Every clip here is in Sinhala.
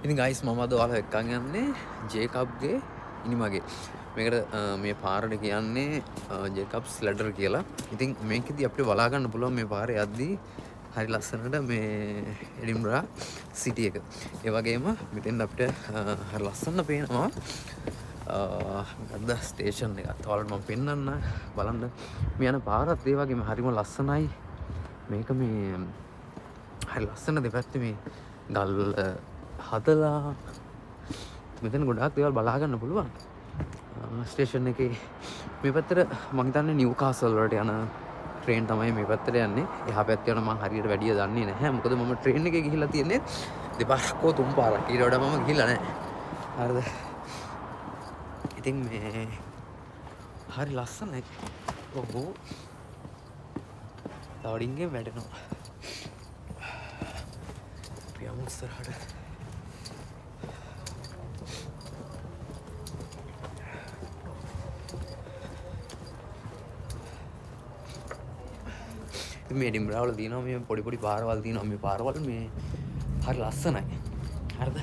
ඉතින් ගයිස් මම අද ඔයාලා එක්කන් යන්නේ ජේකබ්ගේ ඉනිමගේ. මේකට මේ පාරට කියන්නේ ජේකබ්ස් ලැඩර් කියලා. ඉතින් මේකෙදි අපිට බලා ගන්න පුළුවන් මේ පාරේ යද්දී හරි ලස්සනට මේ එඩින්බරා සිටි එක. ඒ වගේම මෙතෙන් අපිට හරි ලස්සන පේනවා ගද්ද ස්ටේෂන් එක. ඔයාලට මම පෙන්නන්න බලන්න. මේ යන පාරත් ඒ වගේම හරිම ලස්සනයි. මේක මේ හරි ලස්සන දෙපැත්තේ මේ ගල් හදලා මෙතන ගොඩාක් දේවල් බලා ගන්න පුළුවන්. ස්ටේෂන් එකේ මේ පැත්තට මම හිතන්නේ නිව්කාසල් වලට යන ට්‍රේන් තමයි මේ පැත්තට යන්නේ. එහා පැත්තට යන මම හරියට වැඩිය දන්නේ නැහැ. මොකද මම ට්‍රේන් එකේ ගිහිල්ලා තියන්නේ දෙපාරක් හෝ තුන් පාරක්. ඊට වඩා මම ගිහිල්ලා නැහැ. හරිද? ඉතින් මේ හරි ලස්සනයි. ඔව්. තවඩින්ගෙන් වැඩෙනවා. පියමු ඉස්සරහට. මේ එඩින්බරා වල තියෙනවා මේ පොඩි පොඩි පාරවල් තියෙනවා. මේ පාරවල් මේ හරි ලස්සනයි. හරිද?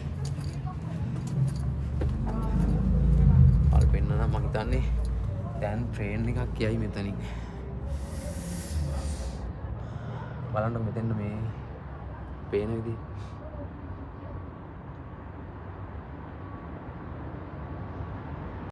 අර පෙන්නන මම හිතන්නේ දැන් ට්‍රේන් එකක් යයි මෙතනින්. බලන්න මෙතෙන් මේ පේන විදිහ